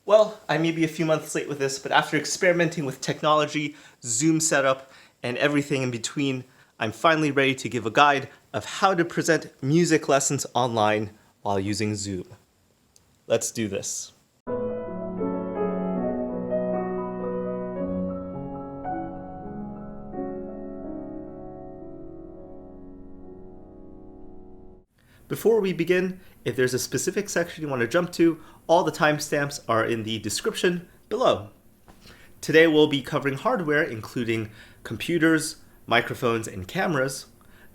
Well, I may be a few months late with this, but after experimenting with technology, Zoom setup, and everything in between, I'm finally ready to give a guide of how to present music lessons online while using Zoom. Let's do this. Before we begin, if there's a specific section you want to jump to, all the timestamps are in the description below. Today we'll be covering hardware, including computers, microphones, and cameras,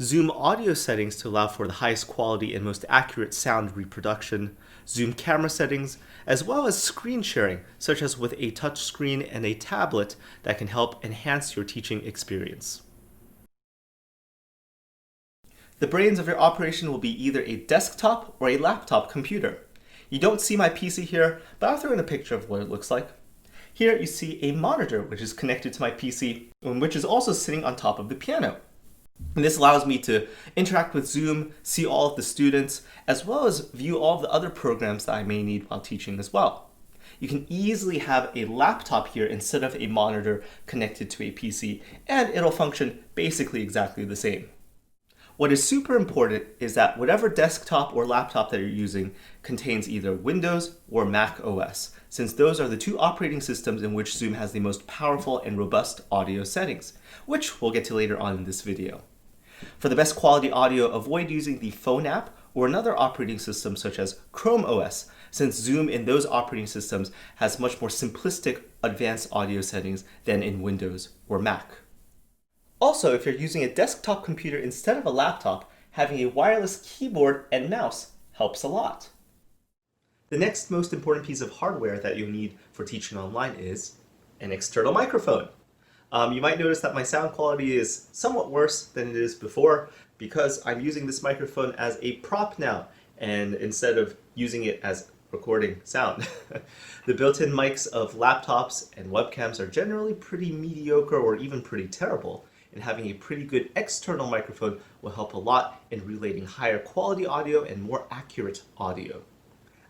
Zoom audio settings to allow for the highest quality and most accurate sound reproduction, Zoom camera settings, as well as screen sharing, such as with a touch screen and a tablet that can help enhance your teaching experience. The brains of your operation will be either a desktop or a laptop computer. You don't see my PC here, but I'll throw in a picture of what it looks like. Here you see a monitor which is connected to my PC, which is also sitting on top of the piano. And this allows me to interact with Zoom, see all of the students, as well as view all of the other programs that I may need while teaching as well. You can easily have a laptop here instead of a monitor connected to a PC, and it'll function basically exactly the same. What is super important is that whatever desktop or laptop that you're using contains either Windows or Mac OS, since those are the two operating systems in which Zoom has the most powerful and robust audio settings, which we'll get to later on in this video. For the best quality audio, avoid using the phone app or another operating system such as Chrome OS, since Zoom in those operating systems has much more simplistic advanced audio settings than in Windows or Mac. Also, if you're using a desktop computer instead of a laptop, having a wireless keyboard and mouse helps a lot. The next most important piece of hardware that you'll need for teaching online is an external microphone. You might notice that my sound quality is somewhat worse than it is before because I'm using this microphone as a prop now, and instead of using it as recording sound. The built-in mics of laptops and webcams are generally pretty mediocre or even pretty terrible, and having a pretty good external microphone will help a lot in relating higher quality audio and more accurate audio.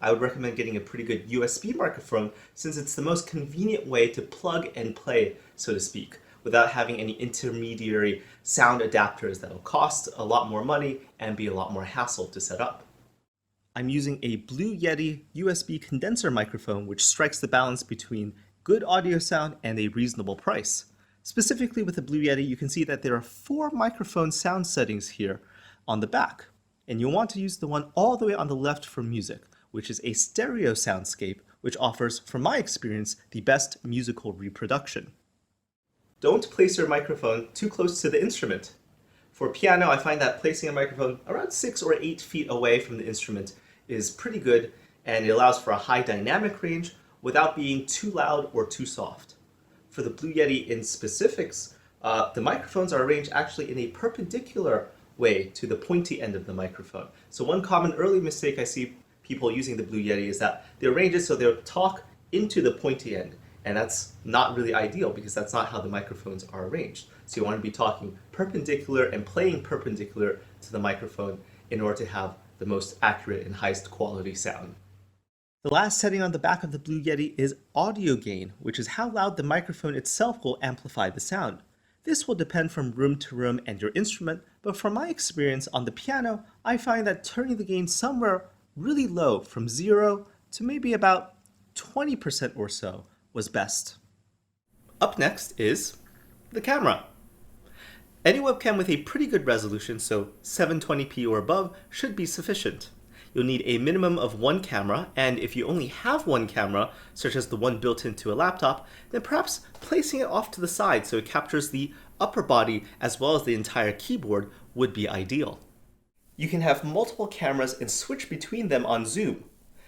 I would recommend getting a pretty good USB microphone since it's the most convenient way to plug and play, so to speak, without having any intermediary sound adapters that'll cost a lot more money and be a lot more hassle to set up. I'm using a Blue Yeti USB condenser microphone which strikes the balance between good audio sound and a reasonable price. Specifically with the Blue Yeti, you can see that there are 4 microphone sound settings here on the back. And you'll want to use the one all the way on the left for music, which is a stereo soundscape, which offers, from my experience, the best musical reproduction. Don't place your microphone too close to the instrument. For piano, I find that placing a microphone around 6 or 8 feet away from the instrument is pretty good, and it allows for a high dynamic range without being too loud or too soft. For the Blue Yeti in specifics, the microphones are arranged actually in a perpendicular way to the pointy end of the microphone. So one common early mistake I see people using the Blue Yeti is that they arrange it so they'll talk into the pointy end, and that's not really ideal because that's not how the microphones are arranged. So you want to be talking perpendicular and playing perpendicular to the microphone in order to have the most accurate and highest quality sound. The last setting on the back of the Blue Yeti is audio gain, which is how loud the microphone itself will amplify the sound. This will depend from room to room and your instrument, but from my experience on the piano, I find that turning the gain somewhere really low, from 0 to maybe about 20% or so, was best. Up next is the camera. Any webcam with a pretty good resolution, so 720p or above, should be sufficient. You'll need a minimum of 1 camera, and if you only have 1 camera, such as the one built into a laptop, then perhaps placing it off to the side so it captures the upper body as well as the entire keyboard would be ideal. You can have multiple cameras and switch between them on Zoom.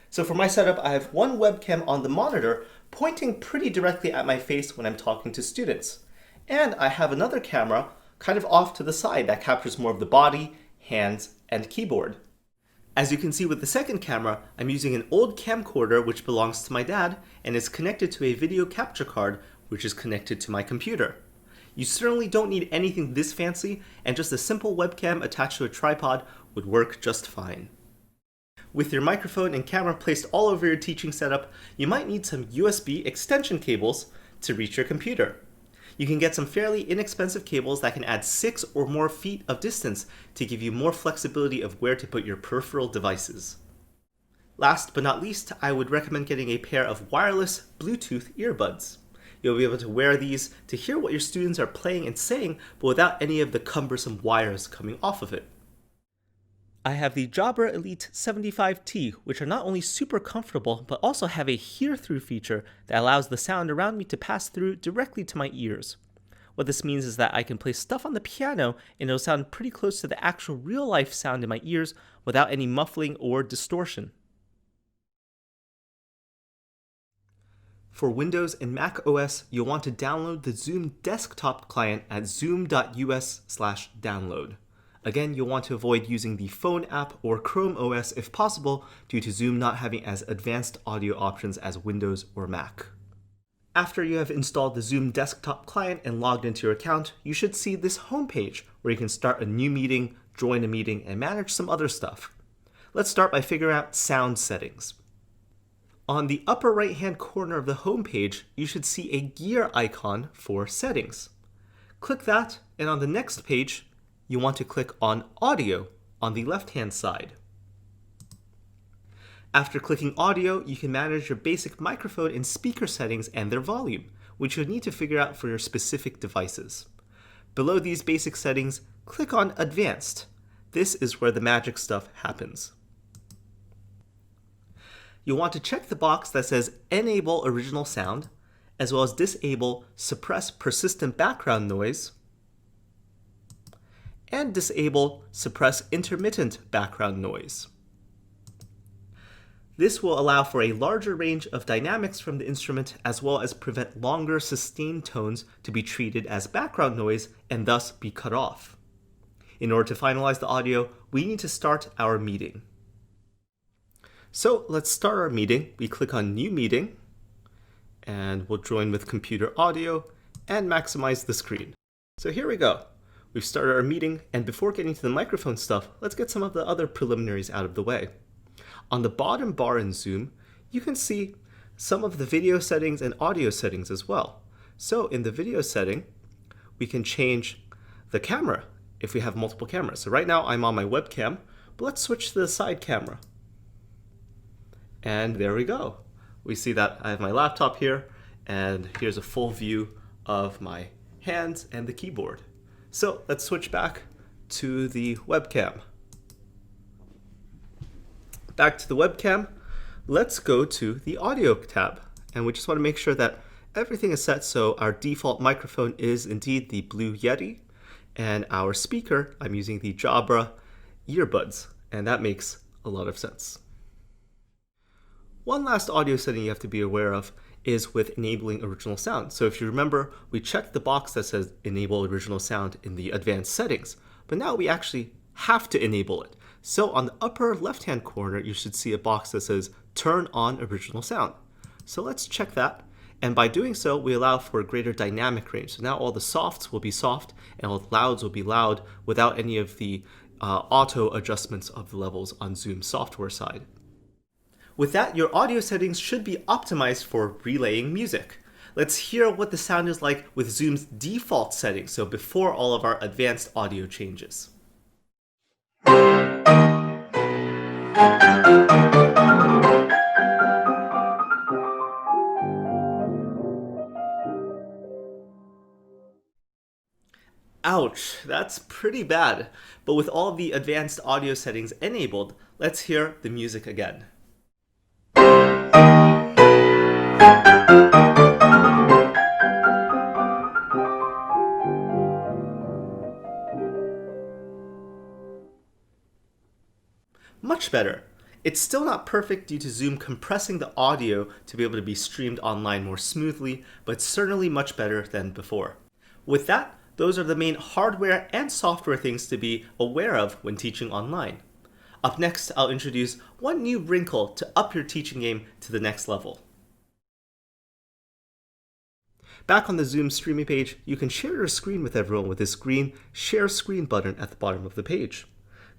So for my setup, I have one webcam on the monitor pointing pretty directly at my face when I'm talking to students. And I have another camera kind of off to the side that captures more of the body, hands, and keyboard. As you can see with the second camera, I'm using an old camcorder which belongs to my dad and is connected to a video capture card which is connected to my computer. You certainly don't need anything this fancy, and just a simple webcam attached to a tripod would work just fine. With your microphone and camera placed all over your teaching setup, you might need some USB extension cables to reach your computer. You can get some fairly inexpensive cables that can add 6 or more feet of distance to give you more flexibility of where to put your peripheral devices. Last but not least, I would recommend getting a pair of wireless Bluetooth earbuds. You'll be able to wear these to hear what your students are playing and saying, but without any of the cumbersome wires coming off of it. I have the Jabra Elite 75T, which are not only super comfortable, but also have a hear-through feature that allows the sound around me to pass through directly to my ears. What this means is that I can play stuff on the piano and it'll sound pretty close to the actual real-life sound in my ears without any muffling or distortion. For Windows and Mac OS, you'll want to download the Zoom desktop client at zoom.us/download. Again, you'll want to avoid using the phone app or Chrome OS if possible, due to Zoom not having as advanced audio options as Windows or Mac. After you have installed the Zoom desktop client and logged into your account, you should see this homepage where you can start a new meeting, join a meeting, and manage some other stuff. Let's start by figuring out sound settings. On the upper right-hand corner of the homepage, you should see a gear icon for settings. Click that, and on the next page, you want to click on Audio on the left-hand side. After clicking Audio, you can manage your basic microphone and speaker settings and their volume, which you'll need to figure out for your specific devices. Below these basic settings, click on Advanced. This is where the magic stuff happens. You'll want to check the box that says Enable Original Sound, as well as disable Suppress Persistent Background Noise, and disable Suppress Intermittent Background Noise. This will allow for a larger range of dynamics from the instrument, as well as prevent longer sustained tones to be treated as background noise and thus be cut off. In order to finalize the audio, we need to start our meeting. So let's start our meeting. We click on New Meeting, and we'll join with computer audio and maximize the screen. So here we go. We've started our meeting, and before getting to the microphone stuff, let's get some of the other preliminaries out of the way. On the bottom bar in Zoom, you can see some of the video settings and audio settings as well. So in the video setting, we can change the camera if we have multiple cameras. So right now I'm on my webcam, but let's switch to the side camera. And there we go. We see that I have my laptop here, and here's a full view of my hands and the keyboard. So let's switch back to the webcam. Back to the webcam, let's go to the audio tab. And we just want to make sure that everything is set so our default microphone is indeed the Blue Yeti, and our speaker, I'm using the Jabra earbuds, and that makes a lot of sense. One last audio setting you have to be aware of is with enabling original sound. So if you remember, we checked the box that says enable original sound in the advanced settings, but now we actually have to enable it. So on the upper left-hand corner, you should see a box that says turn on original sound. So let's check that. And by doing so, we allow for a greater dynamic range. So now all the softs will be soft and all the louds will be loud without any of the auto adjustments of the levels on Zoom software side. With that, your audio settings should be optimized for relaying music. Let's hear what the sound is like with Zoom's default settings, so before all of our advanced audio changes. Ouch, that's pretty bad. But with all of the advanced audio settings enabled, let's hear the music again. Much better. It's still not perfect due to Zoom compressing the audio to be able to be streamed online more smoothly, but certainly much better than before. With that, those are the main hardware and software things to be aware of when teaching online. Up next, I'll introduce one new wrinkle to up your teaching game to the next level. Back on the Zoom streaming page, you can share your screen with everyone with this green Share Screen button at the bottom of the page.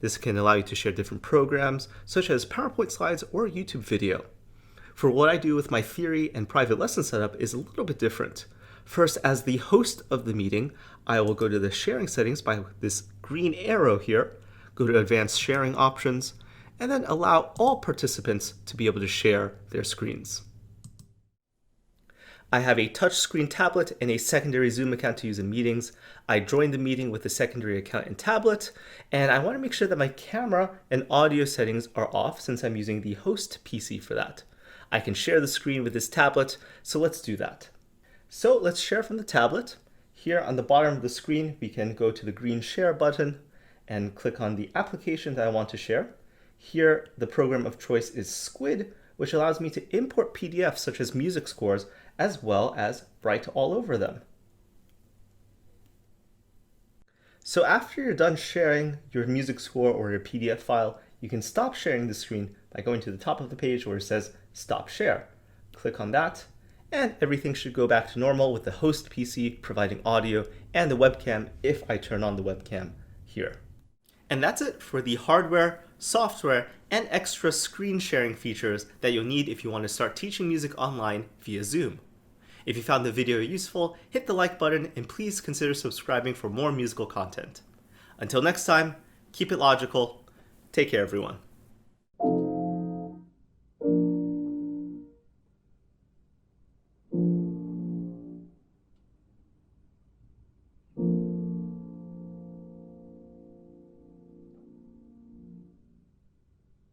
This can allow you to share different programs, such as PowerPoint slides or YouTube video. For what I do with my theory and private lesson setup is a little bit different. First, as the host of the meeting, I will go to the sharing settings by this green arrow here, go to advanced sharing options, and then allow all participants to be able to share their screens. I have a touchscreen tablet and a secondary Zoom account to use in meetings. I joined the meeting with the secondary account and tablet, and I want to make sure that my camera and audio settings are off since I'm using the host PC for that. I can share the screen with this tablet, so let's do that. So let's share from the tablet. Here on the bottom of the screen, we can go to the green share button and click on the application that I want to share. Here, the program of choice is Squid, which allows me to import PDFs such as music scores, as well as write all over them. So after you're done sharing your music score or your PDF file, you can stop sharing the screen by going to the top of the page where it says Stop Share. Click on that, and everything should go back to normal with the host PC providing audio and the webcam if I turn on the webcam here. And that's it for the hardware, software, and extra screen sharing features that you'll need if you want to start teaching music online via Zoom. If you found the video useful, hit the like button and please consider subscribing for more musical content. Until next time, keep it logical. Take care, everyone.